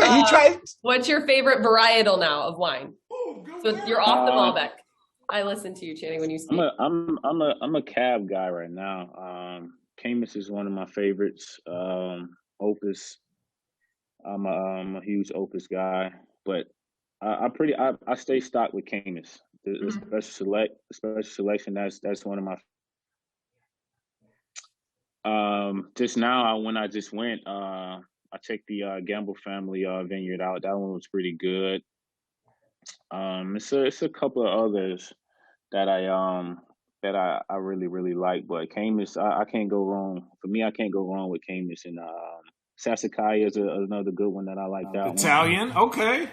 what's your favorite varietal now of wine? So you're off the Malbec. I listen to you, Channing, when you speak. I'm a cab guy right now. Camus is one of my favorites. Opus. I'm a huge Opus guy, but I stay stocked with Camus. The special selection. That's one of my. Just now, when I just went, I checked the Gamble family vineyard out. That one was pretty good. It's a couple of others that I really really like, but Camus I can't go wrong. For me, I can't go wrong with Camus, and Sassicaia is another good one that I like. That Italian, one. Okay.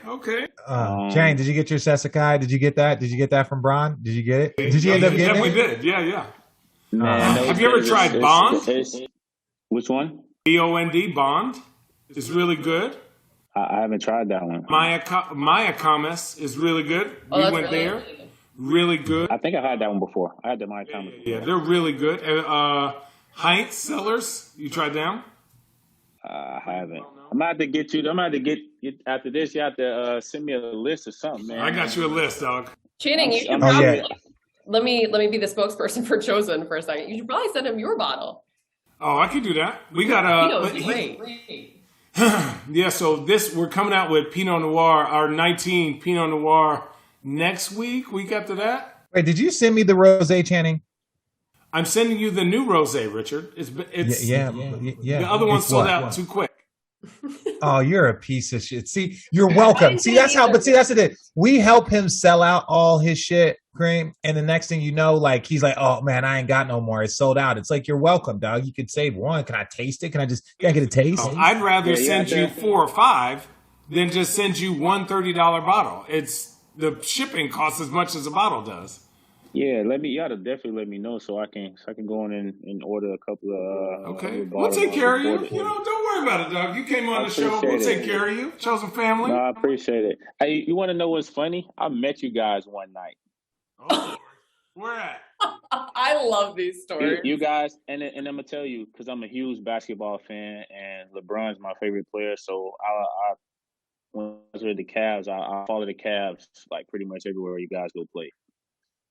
Jane, did you get your Sassicaia? Did you get that? Did you get that from Bron? Did you get it? Did you end up getting it? Definitely did. Yeah. Have you ever tried Bond? Which one? Bond. Bond is really good. I haven't tried that one. Maya Kames is really good. We went there. Really good. I think I had that one before. I had the Maya Kames. Yeah, they're really good. Heinz Cellars, you tried them? I haven't. I'm about to get you. I'm about to get after this. You have to send me a list or something, man. I got you a list, dog. Channing, you should probably let me be the spokesperson for Chosen for a second. You should probably send him your bottle. Oh, I can do that. We got great. Yeah, so we're coming out with Pinot Noir, our 19 Pinot Noir next week after that. Wait, did you send me the rosé, Channing? I'm sending you the new rosé, Richard. It's yeah. The other one sold out too quick. Oh, you're a piece of shit. See, you're welcome. See, that's the thing. We help him sell out all his shit, Kareem, and the next thing you know, like he's like, "Oh man, I ain't got no more. It's sold out." It's like, you're welcome, dog. You could save one. Can I taste it? Can I get a taste? Oh, I'd rather send you 4 or 5 than just send you one $30 bottle. It's the shipping costs as much as a bottle does. Yeah, you gotta definitely let me know so I can go in and order a couple of. Okay, we'll take care of you. Don't worry about it, dog. You came on the show. We'll take care of you. Chosen family. No, I appreciate it. Hey, you want to know what's funny? I met you guys one night. Oh, where at? I love these stories. You guys, and I'm gonna tell you because I'm a huge basketball fan and LeBron's my favorite player. So when I was with the Cavs, I follow the Cavs like pretty much everywhere you guys go play.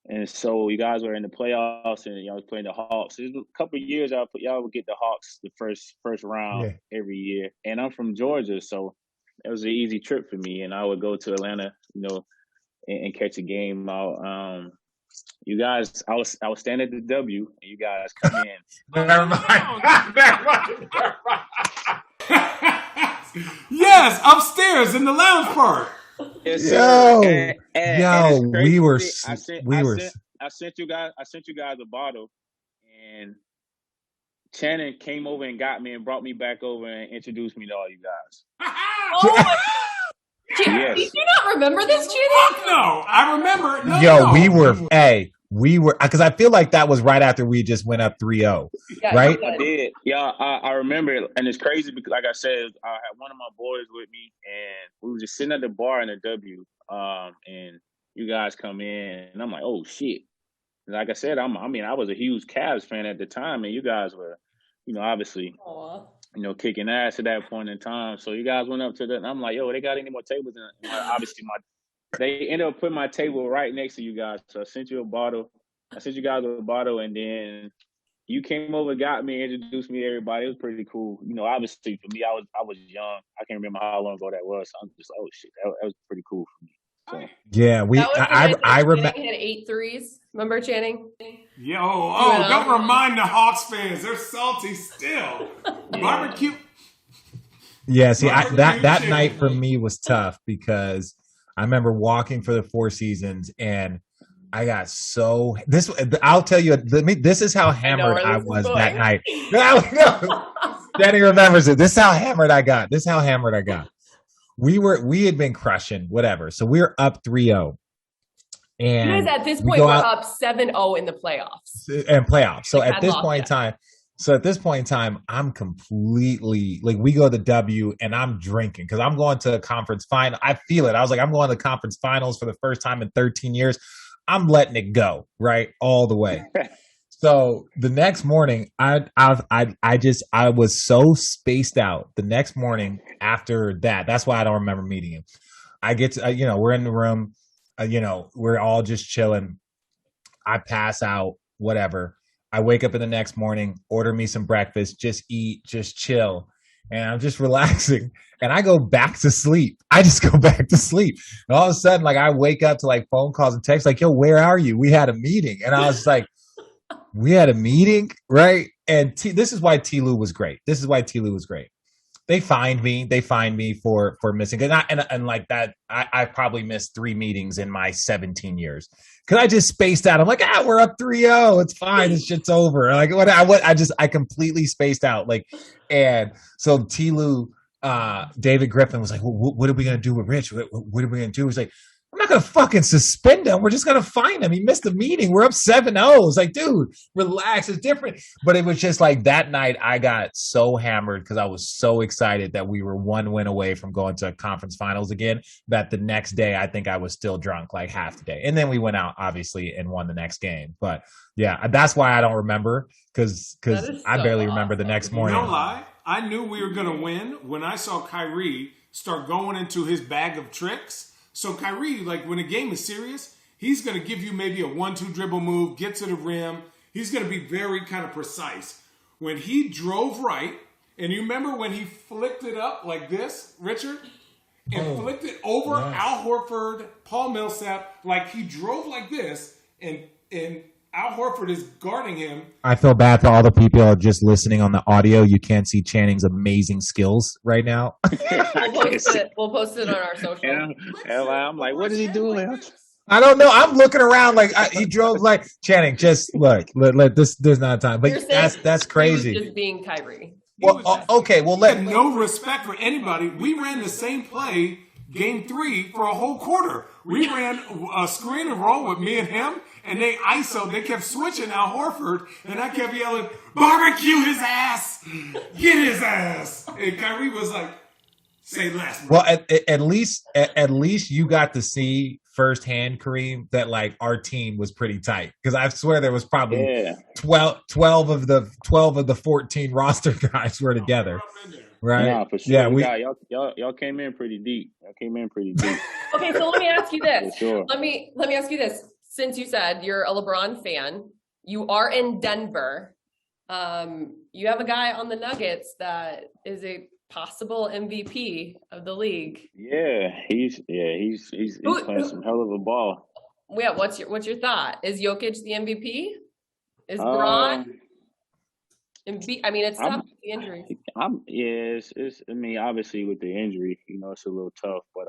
And so you guys were in the playoffs, and y'all was playing the Hawks. There's a couple of years y'all would get the Hawks the first round every year. And I'm from Georgia, so it was an easy trip for me. And I would go to Atlanta, and catch a game out. You guys, I was standing at the W, and you guys come in. Never mind. Yes, upstairs in the lounge part. Yes, sir. We were. I sent you guys a bottle, and Channing came over and got me and brought me back over and introduced me to all you guys. Oh my! Yes. Did you not remember this, Channing? No, I remember. No. We were because I feel like that was right after we just went up 3-0, right? I did. Yeah, I remember it. And it's crazy because, like I said, I had one of my boys with me, and we were just sitting at the bar in the W, and you guys come in, and I'm like, oh, shit. And like I said, I was a huge Cavs fan at the time, and you guys were, obviously kicking ass at that point in time. So you guys went up to the, and I'm like, yo, they got any more tables? And obviously they ended up putting my table right next to you guys. So I sent you a bottle. I sent you guys a bottle, and then you came over, got me, introduced me to everybody. It was pretty cool. Obviously for me, I was young. I can't remember how long ago that was. So I'm just, oh shit, that was pretty cool for me. So. Yeah, I remember. Channing had 8 threes. Remember Channing? Don't remind the Hawks fans. They're salty still. Barbecue. Yeah, see, that night for me was tough because I remember walking for the Four Seasons and I got so this. I'll tell you, this is how hammered I was that night. Danny remembers it. This is how hammered I got. We had been crushing whatever, so we were up 3-0. And you guys at this point were up 7-0 in the playoffs. So at this point in time, I'm completely like, we go to W and I'm drinking because I'm going to a conference final. I feel it. I was like, I'm going to the conference finals for the first time in 13 years. I'm letting it go right all the way. So the next morning, I was so spaced out. The next morning after that's why I don't remember meeting him. I get to, we're in the room, we're all just chilling. I pass out, whatever. I wake up in the next morning, order me some breakfast, just eat, just chill. And I'm just relaxing. And I go back to sleep. I just go back to sleep. And all of a sudden, like, I wake up to like phone calls and texts like, yo, where are you? We had a meeting. And I was like, we had a meeting, right? And this is why T-Lou was great. They fined me for missing. And like that, I probably missed 3 meetings in my 17 years. Because I just spaced out. I'm like, we're up 3-0. It's fine. This shit's over. Like, I completely spaced out. Like, and so T-Lou, David Griffin was like, what are we going to do with Rich? What are we going to do? He's like, I'm not going to fucking suspend him. We're just going to fine him. He missed a meeting. We're up 7-0. It's like, dude, relax. It's different. But it was just like that night I got so hammered because I was so excited that we were 1 win away from going to conference finals again that the next day I think I was still drunk like half the day. And then we went out, obviously, and won the next game. But, yeah, that's why I don't remember because I barely remember the next morning. No lie. I knew we were going to win when I saw Kyrie start going into his bag of tricks. So Kyrie, like when a game is serious, he's going to give you maybe a 1-2 dribble move, get to the rim. He's going to be very kind of precise. When he drove right, and you remember when he flicked it up like this, Richard? And flicked it over Al Horford, Paul Millsap, like he drove like this, and Al Horford is guarding him. I feel bad for all the people who are just listening on the audio. You can't see Channing's amazing skills right now. We'll post it on our social. I'm like, what is he doing? I don't know. I'm looking around like he drove like Channing. Just look. There's not time. But that's crazy. He was just being Kyrie. Well, okay. Well, no respect for anybody. We ran the same play game 3 for a whole quarter. We ran a screen and roll with me and him, and they ISO. They kept switching Al Horford, and I kept yelling, "Barbecue his ass! Get his ass!" And Kyrie was like, "Say less." Well, at least you got to see firsthand, Kareem, that like our team was pretty tight because I swear there was probably 12 of the 14 roster guys were together. Right. No, for sure. Yeah, y'all came in pretty deep. Okay, so let me ask you this. Sure. Let me ask you this. Since you said you're a LeBron fan, you are in Denver. You have a guy on the Nuggets that is a possible MVP of the league. Yeah, he's playing some hell of a ball. Yeah, what's your thought? Is Jokic the MVP? Is Bron? I mean, it's tough with the injury. It's. I mean, obviously with the injury, it's a little tough. But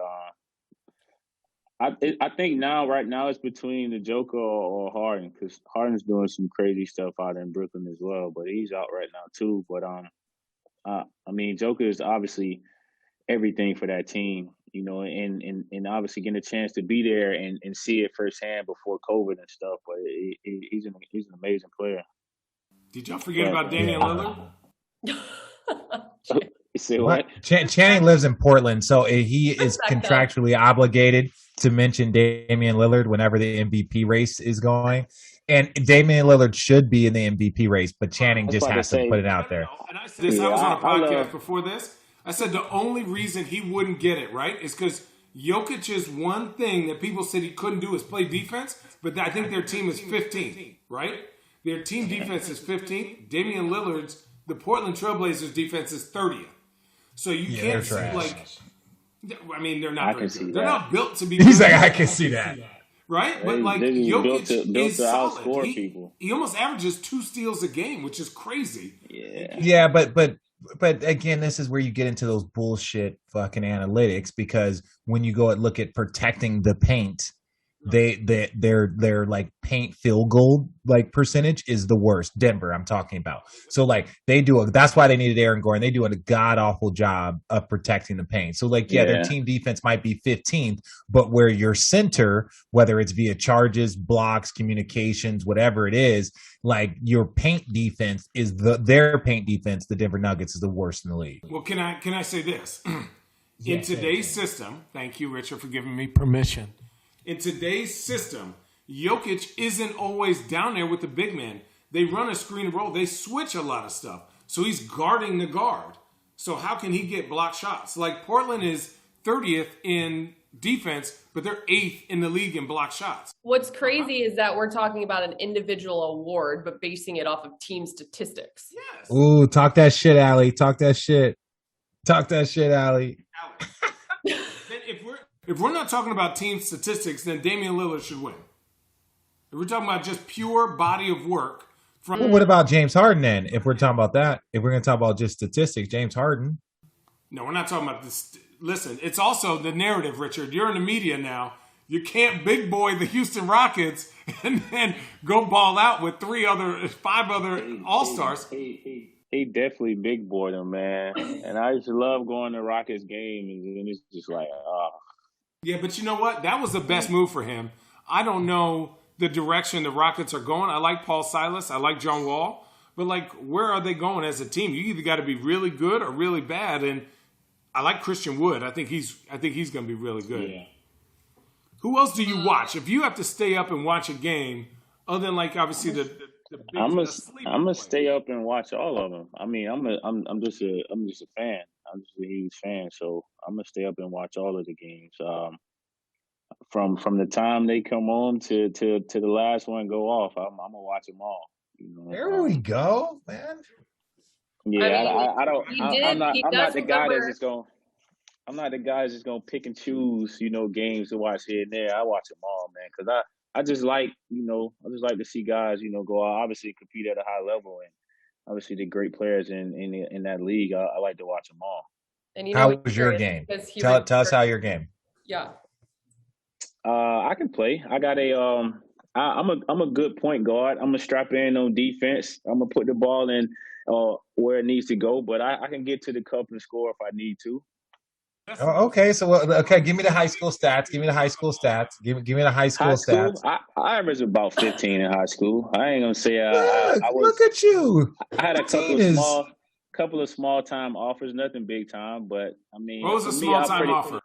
I think right now it's between the Joker or Harden because Harden's doing some crazy stuff out in Brooklyn as well. But he's out right now too. But I mean, Joker is obviously everything for that team. And obviously getting a chance to be there and see it firsthand before COVID and stuff. But he's an amazing player. Did y'all forget about Damian Lillard? Say what? Channing lives in Portland, so he is contractually obligated to mention Damian Lillard whenever the MVP race is going. And Damian Lillard should be in the MVP race, but Channing just has to put it out there. And I said this. I was on a podcast before this. I said the only reason he wouldn't get it, right, is because Jokic's one thing that people said he couldn't do is play defense, but I think their team is 15th, right? Their team defense is 15th. Damian Lillard's, the Portland Trailblazers defense is 30th. So you can't see, like, I mean, they're not very good. They're not built to be. He's like, I can see that. Right? But, like, Jokic is solid. People. He almost averages 2 steals a game, which is crazy. Yeah, but again, this is where you get into those bullshit fucking analytics, because when you go and look at protecting the paint, their like paint field goal like percentage is the worst. Denver, I'm talking about. So like that's why they needed Aaron Gordon. They do a god awful job of protecting the paint. So like their team defense might be 15th, but where your center, whether it's via charges, blocks, communications, whatever it is, like your paint defense is their paint defense, the Denver Nuggets, is the worst in the league. Well, can I say this? In today's system, thank you, Richard, for giving me permission. In today's system, Jokic isn't always down there with the big man. They run a screen and roll. They switch a lot of stuff. So he's guarding the guard. So how can he get block shots? Like Portland is 30th in defense, but they're 8th in the league in block shots. What's crazy is that we're talking about an individual award, but basing it off of team statistics. Yes. Ooh, talk that shit, Allie. Talk that shit. Talk that shit, Allie. If we're not talking about team statistics, then Damian Lillard should win. If we're talking about just pure body of work. Well, what about James Harden then? If we're talking about that, if we're going to talk about just statistics, James Harden. No, we're not talking about this. Listen, it's also the narrative, Richard. You're in the media now. You can't big boy the Houston Rockets and then go ball out with 5 other All-Stars. He definitely big boy them, man. And I used to love going to Rockets games, and it's just like, Yeah, but you know what? That was the best move for him. I don't know the direction the Rockets are going. I like Paul Silas. I like John Wall. But, like, where are they going as a team? You either got to be really good or really bad. And I like Christian Wood. I think he's going to be really good. Yeah. Who else do you watch? If you have to stay up and watch a game, other than, like, obviously the big I'm gonna stay up and watch all of them. I mean, I'm just a fan. I'm just a huge fan, so I'm gonna stay up and watch all of the games. From the time they come on to the last one go off, I'm gonna watch them all. You know? There we go, man. Yeah, I'm not the guy that's just going. I'm not the guy that's just gonna pick and choose, games to watch here and there. I watch them all, man, because I just like, to see guys, go out, obviously compete at a high level, and obviously the great players in that league. I like to watch them all. And how was your game? Tell us how your game. Yeah. I can play. I got I'm a good point guard. I'm gonna strap in on defense. I'm gonna put the ball in where it needs to go, but I can get to the cup and score if I need to. Oh, okay. So, give me the high school stats. Give me the high school stats. Give me the high school stats. I averaged about 15 in high school. I ain't gonna say look at you. I had a couple of small time offers, nothing big time, but I mean, what was a small time offer?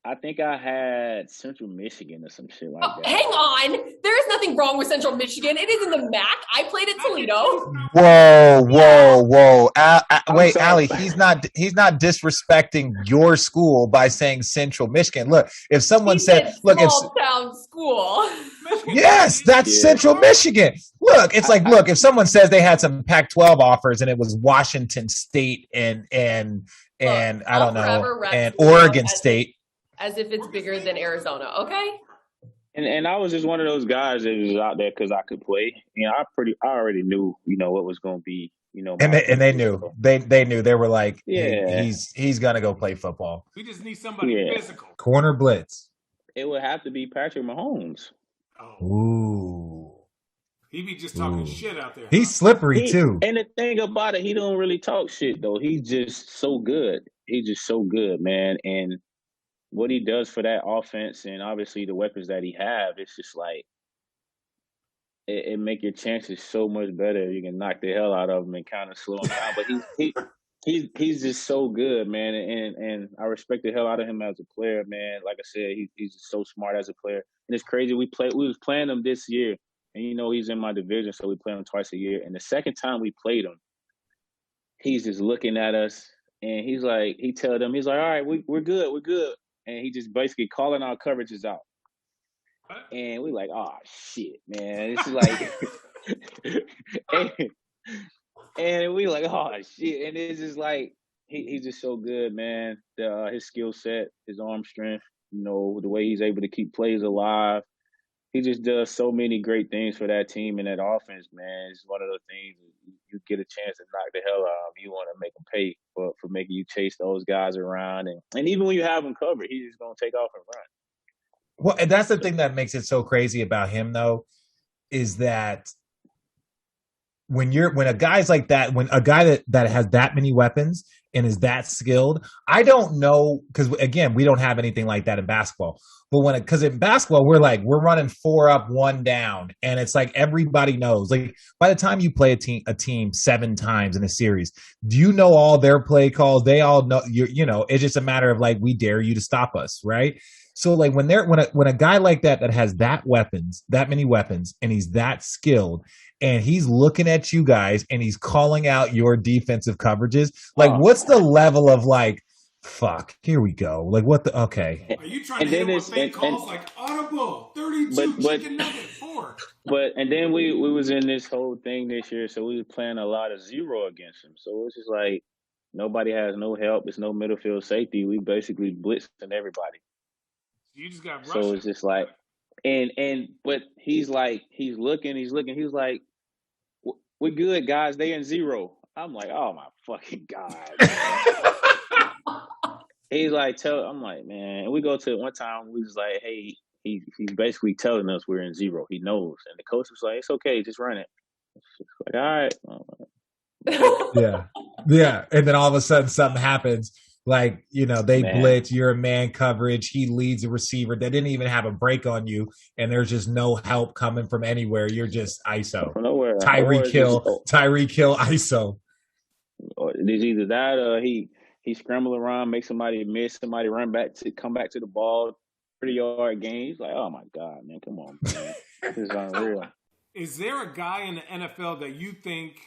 I think I had Central Michigan or some shit like that. Hang on. There is nothing wrong with Central Michigan. It is in the MAC. I played at Toledo. Whoa. Wait, Allie, he's not disrespecting your school by saying Central Michigan. Look, if someone said, look, small town school. Yes, that's Central Michigan. Look, it's like, if someone says they had some Pac-12 offers and it was Washington State and I don't know, and Oregon State. As if it's bigger than Arizona, okay? And I was just one of those guys that was out there because I could play. I already knew, what was going to be, And they knew. They knew. They were like, he's gonna go play football. We just need somebody physical. Corner blitz. It would have to be Patrick Mahomes. Oh. Ooh. He be just talking shit out there. He's slippery too. And the thing about it, he don't really talk shit though. He's just so good. He's just so good, man. And what he does for that offense, and obviously the weapons that he have, it's just like it make your chances so much better. You can knock the hell out of him and kind of slow him down. But he's just so good, man, and I respect the hell out of him as a player, man. Like I said, he's just so smart as a player, and it's crazy. We was playing him this year, and he's in my division, so we play him twice a year. And the second time we played him, he's just looking at us, and he's like, all right, we're good, and he just basically calling our coverages out, and we like, oh shit, man, this is like, and we like, oh shit, and it's just like he's just so good, man. His skill set, his arm strength, the way he's able to keep plays alive. He just does so many great things for that team and that offense, man. It's one of those things you get a chance to knock the hell out of him. You want to make him pay for making you chase those guys around, and even when you have him covered, he's just gonna take off and run. Well, and that's the thing that makes it so crazy about him, though, is that when a guy's like that, when a guy that has that many weapons and is that skilled, I don't know, because again, we don't have anything like that in basketball. But because in basketball, we're running 4 up, 1 down, and it's like everybody knows. Like by the time you play a team 7 times in a series, do you know all their play calls? They all know. It's just a matter of like, we dare you to stop us, right? So like when a guy like that has that many weapons, and he's that skilled, and he's looking at you guys and he's calling out your defensive coverages, like what's the level of like, fuck, here we go. Like what the okay. Are you trying to hit with fake calls like audible, 32 chicken nugget 4? And then we was in this whole thing this year, so we was playing a lot of zero against him. So it's just like nobody has no help. It's no middle field safety. We basically blitzing everybody. You just got rushed. So it's just like, but he's like, he's looking, he's like, we're good, guys. They in zero. I'm like, oh my fucking God. He's like, I'm like, man. And we go to one time, we was like, hey, he's basically telling us we're in zero. He knows. And the coach was like, it's okay, just run it. It's like, all right. Yeah. And then all of a sudden something happens. Like, they blitz, you're a man coverage. He leads a receiver that didn't even have a break on you, and there's just no help coming from anywhere. You're just ISO. From nowhere. Tyreek Hill, ISO. Or it's either that or he scramble around, make somebody miss, somebody come back to the ball, 30-yard gain. He's like, oh my God, man, come on, man. This is unreal. Is there a guy in the NFL that you think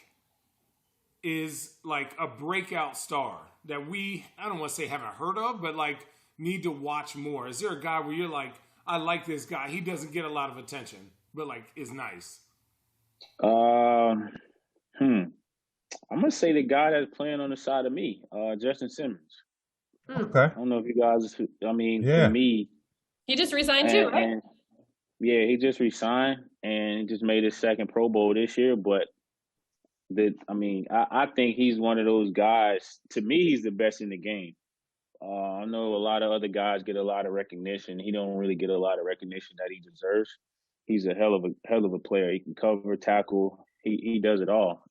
is like a breakout star that I don't want to say haven't heard of, but like need to watch more? Is there a guy where you're like, I like this guy. He doesn't get a lot of attention, but like is nice. I'm gonna say the guy that's playing on the side of me, Justin Simmons. Okay. I don't know if you guys. For me, he just resigned too, right? He just resigned and he just made his second Pro Bowl this year. But I think he's one of those guys. To me, he's the best in the game. I know a lot of other guys get a lot of recognition. He don't really get a lot of recognition that he deserves. He's a hell of a player. He can cover, tackle. He does it all.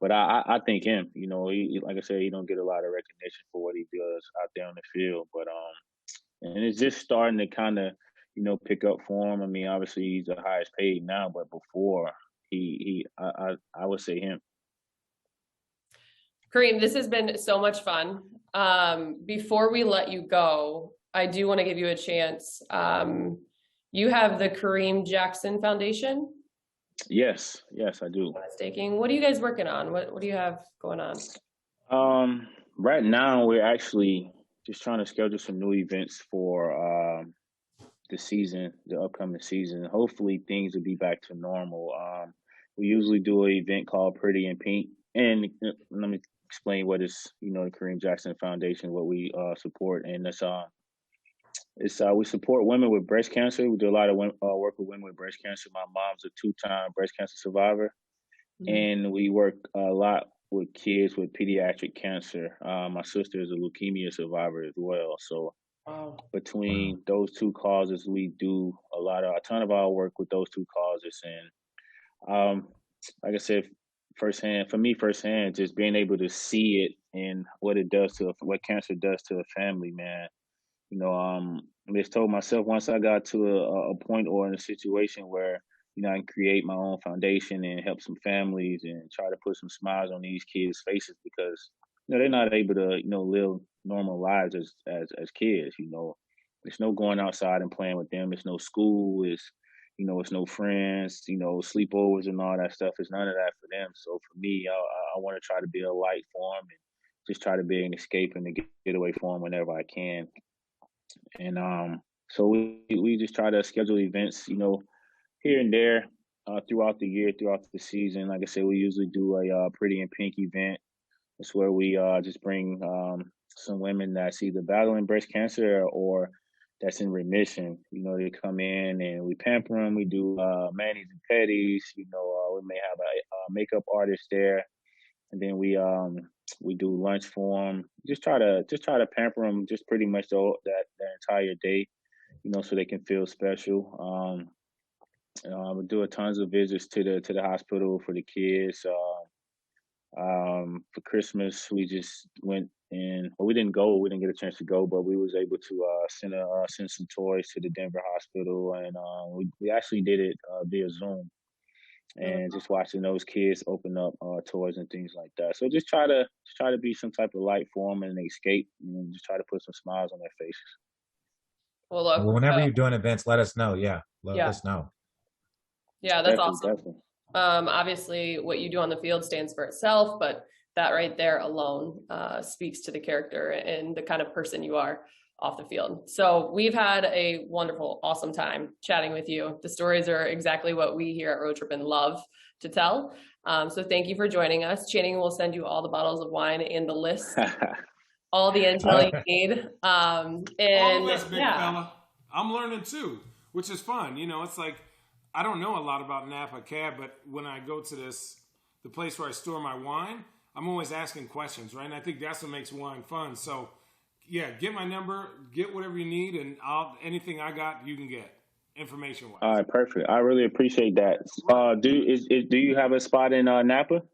But I think him. He, like I said, he don't get a lot of recognition for what he does out there on the field. But and it's just starting to kind of pick up for him. I mean, obviously he's the highest paid now, but before. I would say him. Kareem, this has been so much fun. Before we let you go, I do want to give you a chance. You have the Kareem Jackson Foundation? Yes, I do. Mistaking. What are you guys working on? What do you have going on? Right now we're actually just trying to schedule some new events for the upcoming season. Hopefully things will be back to normal. We usually do an event called Pretty in Pink. And let me explain what is, the Kareem Jackson Foundation, what we support. And we support women with breast cancer. We do a lot of work with women with breast cancer. My mom's a 2-time breast cancer survivor. Mm-hmm. And we work a lot with kids with pediatric cancer. My sister is a leukemia survivor as well. So between those two causes, we do a ton of our work with those two causes. And like I said, firsthand, just being able to see it and what cancer does to a family, man. I just told myself once I got to a point or in a situation where I can create my own foundation and help some families and try to put some smiles on these kids' faces because they're not able to live normal lives as kids. There's no going outside and playing with them. It's no school. It's no friends. Sleepovers and all that stuff. It's none of that for them. So for me, I want to try to be a light for them and just try to be an escape and to get away from them whenever I can. And so we just try to schedule events, here and there throughout the year, throughout the season. Like I said, we usually do a Pretty in Pink event. It's where we just bring some women that's either battling breast cancer or that's in remission. They come in and we pamper them. We do manis and pedis. We may have a makeup artist there, and then we do lunch for them. Just try to pamper them just pretty much that entire day, so they can feel special. We do tons of visits to the hospital for the kids. For Christmas, we just went in. Well, we didn't go. We didn't get a chance to go, but we was able to send some toys to the Denver hospital, and we actually did it via Zoom, and just watching those kids open up toys and things like that. So just try to be some type of light for them and escape, and just try to put some smiles on their faces. Well, look, whenever you're doing events, let us know. Yeah, let us know. Yeah, that's Definitely, awesome. Definitely. Obviously, what you do on the field stands for itself, but that right there alone speaks to the character and the kind of person you are off the field. So we've had a wonderful, awesome time chatting with you. The stories are exactly what we here at Road Trippin love to tell. So thank you for joining us. Channing will send you all the bottles of wine and the list, all the intel you need. And all the list, big yeah. fella. I'm learning too, which is fun. It's like, I don't know a lot about Napa Cab, but when I go to the place where I store my wine, I'm always asking questions, right? And I think that's what makes wine fun. So, yeah, get my number, get whatever you need, and anything I got, you can get information-wise. All right, perfect. I really appreciate that. Do you have a spot in Napa?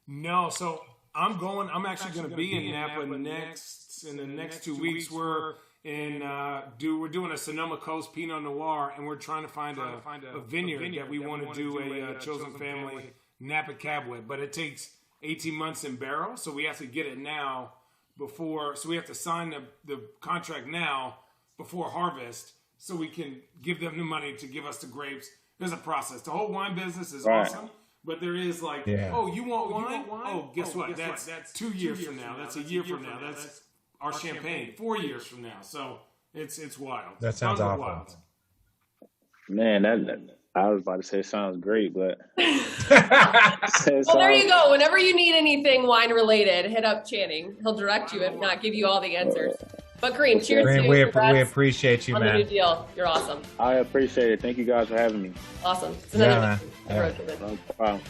No, so I'm actually going to be in Napa in the next 2 weeks. We're doing a Sonoma Coast Pinot Noir, and we're trying to find a vineyard that we want to do a chosen family Napa Cab with. But it takes 18 months in barrel, so we have to get it now so we have to sign the contract now before harvest so we can give them the money to give us the grapes. There's a process. The whole wine business is awesome, but there is oh, you want wine? Oh, guess what? That's 2 years from now. That's a year from now. That's our champagne 4 years from now. So it's wild. That sounds awful. Wild. Man, I was about to say it sounds great, but well, there you go. Whenever you need anything wine related, hit up Channing. He'll direct you, if not give you all the answers. But Kareem, cheers to you. We appreciate you, on man. The new deal. You're awesome. I appreciate it. Thank you guys for having me. Awesome. It's another No problem.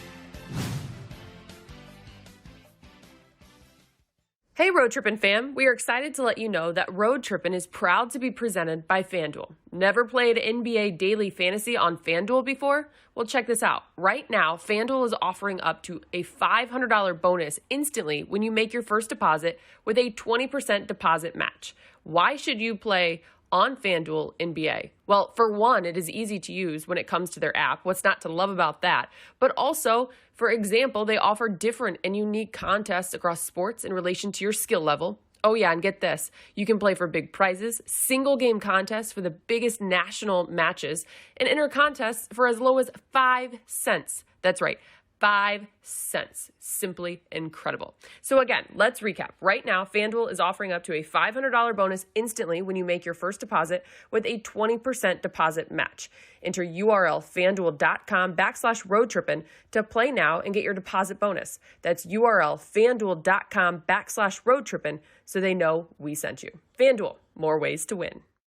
Hey Road Trippin fam, we are excited to let you know that Road Trippin is proud to be presented by FanDuel. Never played NBA Daily Fantasy on FanDuel before? Well, check this out. Right now, FanDuel is offering up to a $500 bonus instantly when you make your first deposit with a 20% deposit match. Why should you play on FanDuel NBA? Well, for one, it is easy to use when it comes to their app. What's not to love about that? But also, for example, they offer different and unique contests across sports in relation to your skill level. Oh yeah, and get this. You can play for big prizes, single game contests for the biggest national matches, and enter contests for as low as 5 cents. That's right. 5 cents. Simply incredible. So again, let's recap. Right now, FanDuel is offering up to a $500 bonus instantly when you make your first deposit with a 20% deposit match. Enter URL FanDuel.com/roadtrippin to play now and get your deposit bonus. That's URL FanDuel.com/roadtrippin so they know we sent you. FanDuel, more ways to win.